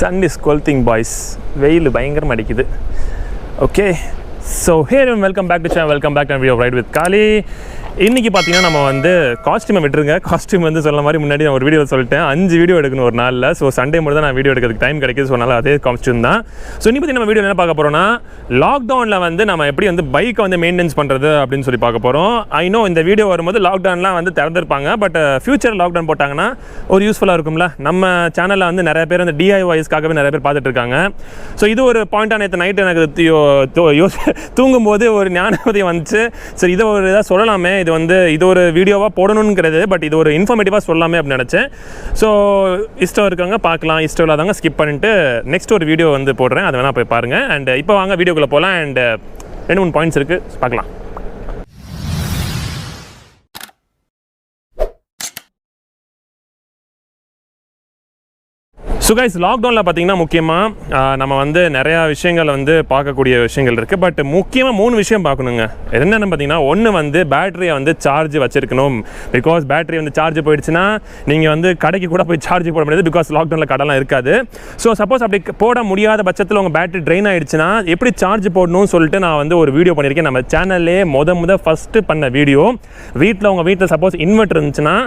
Sun is scorching boys. வெயில் பயங்கரமா அடிக்குது. Okay. So here and welcome back to channel. Welcome back to video ride with Kali. இன்னைக்கு பார்த்தீங்கன்னா நம்ம வந்து காஸ்டியூமை விட்டுருங்க. காஸ்டியூம் வந்து சொல்ல மாதிரி முன்னாடி நான் ஒரு வீடியோ சொல்லிட்டேன் 5 வீடியோ எடுக்கணும் ஒரு நாளில். ஸோ சண்டே மட்டும் தான் நான் வீடியோ எடுக்கிறதுக்கு டைம் கிடைக்குது. ஸோ அதனால் அதே காஸ்டியூம் தான். ஸோ இன்னைக்கு பற்றி நம்ம வீடியோ என்ன பார்க்க போகிறோம்னா லாக்டவுனில் வந்து நம்ம எப்படி வந்து பைக்கை வந்து மெயின்டெனன்ஸ் பண்ணுறது அப்படின்னு சொல்லி பார்க்க போகிறோம். ஐ நோ இந்த வீடியோ வரும்போது லாக்டவுன்லாம் வந்து திறந்துருப்பாங்க. பட் ஃபியூச்சர் லாக்டவுன் போட்டாங்கன்னா ஒரு யூஸ்ஃபுல்லாக இருக்கும்ல. நம்ம சேனலில் வந்து நிறைய பேர் வந்து DIYஸ்க்காகவே நிறைய பேர் பார்த்துட்டு இருக்காங்க. ஸோ இது ஒரு பாயிண்டாக நேற்று நைட்டு எனக்கு தூங்கும்போது ஒரு ஞானோதயம் வந்துச்சு. சரி இதை ஒரு இதாக சொல்லலாமே, இது ஒரு வீடியோவாக போடணுங்கிறது, பட் இது ஒரு இன்ஃபர்மேட்டிவாக சொல்லலாமே அப்படின்னு நினச்சேன். ஸோ இஷ்டம் இருக்கவங்க பார்க்கலாம், இஷ்டம் இல்லாதவங்க ஸ்கிப் பண்ணிட்டு நெக்ஸ்ட் ஒரு வீடியோ வந்து போடுறேன், அதை வேணால் போய் பாருங்கள். அண்ட் இப்போ வாங்க வீடியோக்குள்ளே போகலாம். அண்ட் 2-3 பாயிண்ட்ஸ் இருக்குது, பார்க்கலாம். ஸோ கைஸ், லாக்டவுனில் பார்த்தீங்கன்னா முக்கியமாக நம்ம வந்து நிறையா விஷயங்கள் வந்து பார்க்கக்கூடிய விஷயங்கள் இருக்குது. பட் முக்கியமாக 3 விஷயம் பார்க்கணுங்க. என்னென்னு பார்த்தீங்கன்னா, ஒன்று வந்து பேட்டரியை வந்து சார்ஜ் வச்சுருக்கணும். பிகாஸ் பேட்டரி வந்து சார்ஜ் போயிடுச்சுன்னா நீங்கள் வந்து கடைக்கு கூட போய் சார்ஜ் போட முடியாது. பிகாஸ் லாக்டவுனில் கடைலாம் இருக்காது. ஸோ சப்போஸ் அப்படி போட முடியாத பட்சத்தில் உங்கள் பேட்டரி ட்ரெயின் ஆகிடுச்சுன்னா எப்படி சார்ஜ் போடணும்னு சொல்லிட்டு நான் வந்து ஒரு வீடியோ பண்ணியிருக்கேன். நம்ம சேனல்லே ஃபஸ்ட்டு பண்ண வீடியோ. உங்கள் வீட்டில் சப்போஸ் இன்வெர்ட்டர் இருந்துச்சுன்னா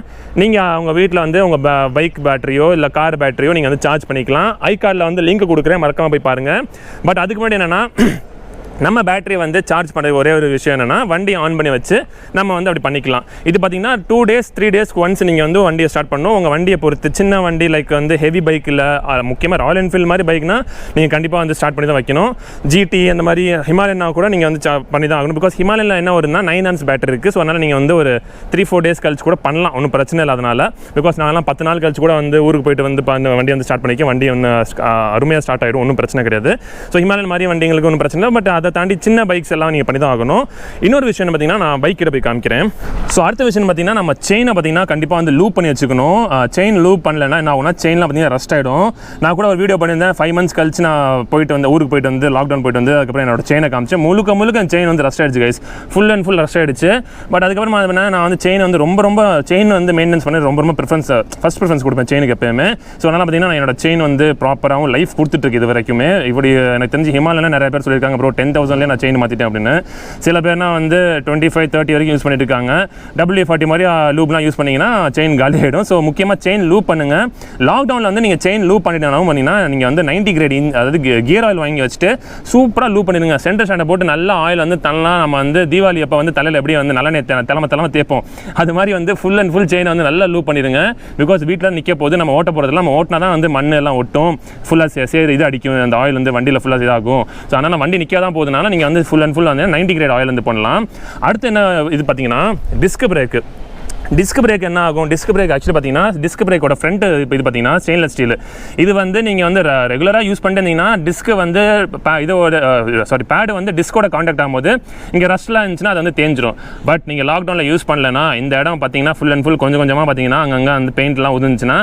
நீங்கள் அவங்க வீட்டில் வந்து உங்கள் பைக் பேட்டரியோ இல்லை கார் பேட்டரியோ நீங்கள் வந்து சார்ஜ் பண்ணிக்கலாம். ஐகார்டில் வந்து லிங்க் கொடுக்குறேன், மறக்காம போய் பாருங்கள். பட் அதுக்கு முன்னாடி என்னென்னா, நம்ம பேட்டரி வந்து சார்ஜ் பண்ணுறது ஒரே ஒரு விஷயம் என்னென்னா, வண்டி ஆன் பண்ணி வச்சு நம்ம வந்து அப்படி பண்ணிக்கலாம். இது பார்த்தீங்கன்னா 2 days 3 daysக்கு ஒன்ஸ் நீங்கள் வந்து வண்டியை ஸ்டார்ட் பண்ணணும். உங்கள் வண்டியை பொறுத்து சின்ன வண்டி லைக் வந்து ஹெவி பைக்கில், முக்கியமாக ராயல் என்ஃபீல்டு மாதிரி பைக்னா நீங்கள் கண்டிப்பாக வந்து ஸ்டார்ட் பண்ணி தான் வைக்கணும். GT அந்த மாதிரி ஹிமாலயனா கூட நீங்கள் வந்து பண்ணி தான் ஆகணும். பிகாஸ் ஹிமாலயனில் என்ன வருதுன்னா 9 amps பேட்டரி இருக்குது. ஸோ அதனால் நீங்கள் வந்து ஒரு 3-4 days கழிச்சு கூட பண்ணலாம், ஒன்றும் பிரச்சனை இல்லை. அதனால் பிகாஸ் நான்லாம் 10 நாள் கழிச்சு கூட வந்து ஊருக்கு போயிட்டு வந்து வண்டி வந்து ஸ்டார்ட் பண்ணிக்க, வண்டி வந்து அருமையாக ஸ்டார்ட் ஆகிடும், ஒன்றும் பிரச்சனை கிடையாது. ஸோ ஹிமாலயன் மாதிரி வண்டிங்களுக்கு ஒன்றும் பிரச்சனை இல்லை. பட் அதை தாண்டி சின்ன பைக்ஸ் எல்லாம் நீங்கள் பண்ணி தான் ஆகணும். இன்னொரு விஷயம் பார்த்தீங்கன்னா, நான் பைக் கிட்ட போய் காமிக்கிறேன். ஸோ அடுத்த விஷயம் பார்த்தீங்கன்னா, நம்ம செயினை பார்த்தீங்கன்னா கண்டிப்பாக வந்து லூப் பண்ணி வச்சுக்கணும். செயின் லூப் பண்ணலைன்னா என்ன ஆகுனா, செயினில் பார்த்தீங்கன்னா ரஸ்ட் ஆகிடும். நான் கூட ஒரு வீடியோ பண்ணியிருந்தேன், 5 months கழிச்சு நான் போயிட்டு வந்து ஊருக்கு போயிட்டு வந்து லாக்டவுன் போயிட்டு வந்து அதுக்கப்புறம் என்னோட செயினை காமிச்சேன். முழுக்க செயின் வந்து ரஸ்ட் ஆகிடுச்சு guys, full and full rust ஆகிடுச்சு. பட் அதுக்கப்புறம் நான் வந்து செயின் வந்து ரொம்ப செயின் வந்து மெயின்டெனன்ஸ் பண்ணி ரொம்ப ஃபஸ்ட் ப்ரிஃபரன்ஸ் கொடுப்பேன் செயினுக்கு எப்பயுமே. ஸோ அதனால் பார்த்தீங்கன்னா நான் என்னோட செயின் வந்து ப்ராப்பராகவும் லைஃப் கொடுத்துட்ருக்கு இது வரைக்குமே. இப்படி எனக்கு தெரிஞ்சு ஹிமாலயனில் நிறைய பேர் சொல்லியிருக்காங்க, ப்ரோ 10,000 நான் செயின் மாற்றிட்டேன் அப்படின்னு. சில பேர்னா வந்து 25-30 வரைக்கும் யூஸ் பண்ணிட்டு இருக்காங்க. WD-40 மாதிரி லூப்லாம் யூஸ் பண்ணிங்கன்னா செயின் காலி ஆகிடும். ஸோ முக்கியமாக செயின் லூப் பண்ணுங்கள். லாக்டவுனில் வந்து நீங்கள் செயின் லூப் பண்ணிட்டோம் பண்ணிங்கன்னா, நீங்கள் வந்து 90 grade அதாவது கியர் ஆயில் வாங்கி வச்சுட்டு சூப்பராக லூப் பண்ணிடுங்க. சென்டர் ஸ்டாண்டை போட்டு நல்லா ஆயில் வந்து தள்ளலாம். நம்ம வந்து தீபாவளி அப்போ வந்து தலையில் எப்படி வந்து நல்ல தலைமை தேப்போம், அது மாதிரி வந்து ஃபுல் அண்ட் ஃபுல் செயினை வந்து நல்லா லூப் பண்ணிடுங்க. பிகாஸ் வீட்டில் நிற்க போது நம்ம ஓட்ட போகிறதுல நம்ம ஓட்டினா தான் வந்து மண் எல்லாம் ஒட்டும், ஃபுல்லாக இது அடிக்கும், அந்த ஆயில் வந்து வண்டியில் ஃபுல்லாக இதாகும். ஸோ அதனால் வண்டி நிற்க தான் போகுதுனால நீங்கள் வந்து ஃபுல் அண்ட் ஃபுல் வந்து 90 grade ஆயில் வந்து பண்ணலாம். அடுத்து என்ன இது பார்த்தீங்கன்னா, டிஸ்க் பிரேக் என்ன ஆகும்? டிஸ்க் பிரேக் ஆக்சுவலி பார்த்தீங்கன்னா, டிஸ்க் பிரேக்கோட ஃப்ரண்ட் இது பார்த்தீங்கன்னா ஸ்டெயின்லெஸ் ஸ்டீல். இது வந்து நீங்கள் வந்து ரெகுலராக யூஸ் பண்ணிட்டீங்கன்னா டிஸ்க்கு வந்து பேடு வந்து டிஸ்கோட காண்டாக்ட் ஆகும்போது இங்கே ரஷ்லாம் இருந்துச்சுன்னா அது வந்து தேஞ்சிரும். பட் நீங்கள் லாக்டவுனில் யூஸ் பண்ணலன்னா இந்த இடம் பார்த்தீங்கன்னா ஃபுல் அண்ட் ஃபுல் கொஞ்சமாக பார்த்தீங்கன்னா அங்கங்கே அந்த பெயிண்ட்லாம் உதிர்ந்துச்சுன்னா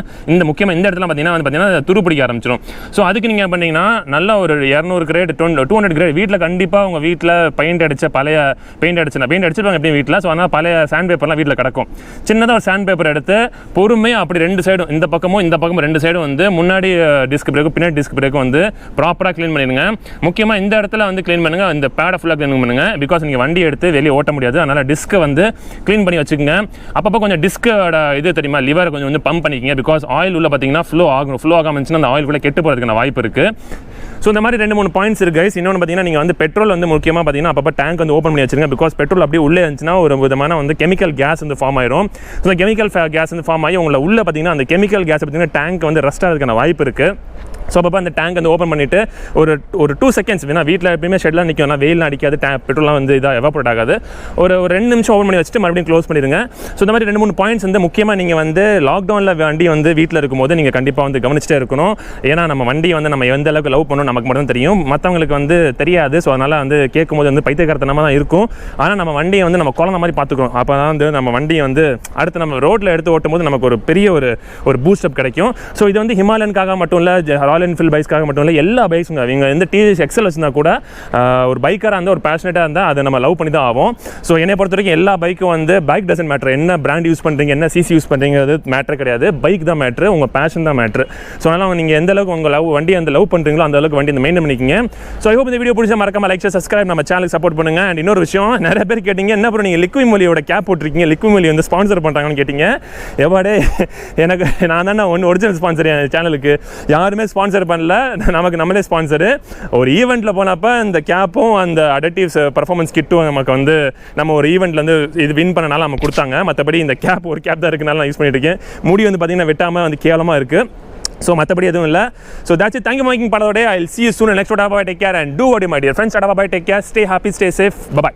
முக்கியமாக இந்த இடத்துல பார்த்தீங்கன்னா துரு பிடிக்க ஆரம்பிச்சிடும். ஸோ அதுக்கு நீங்கள் பண்ணீங்கன்னா நல்ல ஒரு 200 grade 200 grade வீட்டில் கண்டிப்பாக உங்கள் வீட்டில் பெயிண்ட் அடிச்சிருப்பாங்க எப்படியும் வீட்டில். ஸோ அதனால் பழைய சாண்ட் பேப்பர்லாம் வீட்டில் கிடக்கும். சின்னதாக ஒரு சாண்ட் பேப்பர் எடுத்து பொறுமையாக அப்படி 2 சைடும், இந்த பக்கமும் 2 சைடும் வந்து முன்னாடி டிஸ்க் பிரேக்கும் பின்னாடி டிஸ்க் பிரேக்கும் வந்து ப்ராப்பராக க்ளீன் பண்ணிடுங்க. முக்கியமாக இந்த இடத்துல வந்து க்ளீன் பண்ணுங்கள், இந்த பேடை ஃபுல்லாக க்ளீன் பண்ணுங்கள். பிகாஸ் நீங்கள் வண்டி எடுத்து வெளியே ஓட்ட முடியாது, அதனால் டிஸ்க்கை வந்து க்ளீன் பண்ணி வச்சுக்கோங்க. அப்பப்போ கொஞ்சம் டிஸ்கோட இது தெரியுமா, லிவரை கொஞ்சம் வந்து பம்ப் பண்ணிக்கங்க. பிகாஸ் ஆயில் உள்ள பார்த்தீங்கன்னா ஃப்ளோ ஆகாமல் இருந்துச்சுன்னா அந்த ஆயில் கூட கெட்டு போகிறதுக்கான வாய்ப்பு இருக்குது. ஸோ இந்த மாதிரி 2-3 பாயிண்ட்ஸ் இருக்குது கைஸ். இன்னொன்று பார்த்தீங்கன்னா, நீங்கள் வந்து பெட்ரோல் வந்து முக்கியமாக பார்த்தீங்கன்னா அப்பப்போ டேங்க் வந்து ஓப்பன் பண்ணி வச்சுருங்க. பிகாஸ் பெட்ரோல் அப்படியே உள்ளே இருந்துச்சுன்னா ஒரு விதமான வந்து கெமிக்கல் கேஸ் வந்து ஃபார்ம் ஆயிரும். ஸோ அந்த கெமிக்கல் கேஸ் வந்து ஃபார்ம் ஆகி உங்களை உள்ளே பார்த்தீங்கன்னா அந்த கெமிக்கல் கேஸ் பார்த்தீங்கன்னா டேங்க் வந்து ரஸ்ட் ஆகிறதுக்கான வாய்ப்பு இருக்குது. ஸோ அப்போ அந்த டேங்க் வந்து ஓப்பன் பண்ணிவிட்டு ஒரு 2 seconds வேணா, வீட்டில் எப்பயுமே ஷெட்லாம் நிற்கும், வெயிலாம் அடிக்காது, பெட்ரோல்லாம் வந்து இதாக எவாப்ரேட் ஆகாது. ஒரு 2 நிமிஷம் ஓப்பன் பண்ணி வச்சுட்டு மறுபடியும் க்ளோஸ் பண்ணிடுங்க. ஸோ இந்த மாதிரி 2-3 பாயிண்ட்ஸ் வந்து முக்கியமாக நீங்கள் வந்து லாக்டவுனில் வண்டி வந்து வீட்டில் இருக்கும்போது நீங்கள் கண்டிப்பாக வந்து கவனிச்சிட்டே இருக்கணும். ஏன்னா நம்ம வண்டியை வந்து நம்ம எந்த அளவுக்கு லவ் பண்ணணும் நமக்கு மட்டும் தெரியும், மற்றவங்களுக்கு வந்து தெரியாது. ஸோ அதனால் வந்து கேட்கும்போது வந்து பைத்தியக்காரத்தனமாக தான் இருக்கும். ஆனால் நம்ம வண்டியை வந்து நம்ம குழந்தை மாதிரி பார்த்துக்கணும். அப்போ தான் வந்து நம்ம வண்டியை வந்து அடுத்து நம்ம ரோட்டில் எடுத்து ஓட்டும் போது நமக்கு ஒரு பெரிய ஒரு பூஸ்டப் கிடைக்கும். ஸோ இது வந்து ஹிமாலயனுக்காக மட்டும் இல்லை, ராயல் ராயல் என்ஃபீல்ட் பைக்ஸ்க்காக மட்டும் இல்லை, எல்லா பைக்ஸுங்க. அவங்க வந்து டிவிஎஸ் எக்ஸல் வச்சுருந்தா கூட ஒரு பைக்கராக இருந்தால், ஒரு பேஷனேட்டாக இருந்தால் அதை நம்ம லவ் பண்ணி தான் ஆகும். ஸோ என்னை பொறுத்த வரைக்கும் எல்லா பைக்கும் வந்து பைக் டசன்ட் மேட்ரு, என்ன பிராண்ட் யூஸ் பண்ணுறீங்க, என்ன சிசி யூஸ் பண்ணுறீங்கிறது மேட்ரு கிடையாது. பைக் தான் மேட்ரு, உங்கள் பேஷன் தான் மேட்ரு. ஸோ அதனால் நீங்கள் எந்த அளவுக்கு உங்கள் வண்டி அந்த லவ் பண்ணுறீங்களோ அந்த அளவுக்கு வண்டி மெயின்டைன் பண்ணிக்கிங்க. ஸோ ஐ ஹோப் இந்த வீடியோ பிடிச்சா மறக்காம லைக், ஷேர், சப்ஸ்கிரைப், நம்ம சேனலுக்கு சப்போர்ட் பண்ணுங்க. அண்ட் இன்னொரு விஷயம், நிறைய பேர் கேட்டிங்க, என்ன அப்புறம் நீங்கள் லிக்விட் மொழியோட கேப் போட்டிருக்கீங்க, லிக்விட் மொழி வந்து ஸ்பான்சர் பண்ணுறாங்கன்னு கேட்டிங்க. எவாடே எனக்கு நான் தானே ஒரிஜினல் ஸ்பான்சர் என் சேனலுக்கு, யாருமே ஸ்பான்சர் பண்ணல, நமக்கு நம்மளே ஸ்பான்சரு. ஒரு ஈவெண்ட்டில் போனப்போ இந்த கேப்பும் அந்த அடக்டிவ்ஸ் பர்ஃபார்மன்ஸ் கிட்டும் நமக்கு வந்து நம்ம ஒரு ஈவெண்ட்லேருந்து இது வின் பண்ணனால நம்ம கொடுத்தாங்க. மற்றபடி இந்த கேப் ஒரு கேப் தான் இருக்குனால நான் யூஸ் பண்ணிட்டு இருக்கேன். முடி வந்து பார்த்தீங்கன்னா வெட்டாமல் வந்து கேவலமாக இருக்குது. ஸோ மற்றபடி எதுவும் இல்லை. So that's it. Thank you for making part of the day. I'll see you soon in next video. Bye. Take care and do what you my dear friends. Bye. Take care. Stay happy. Stay safe. Bye.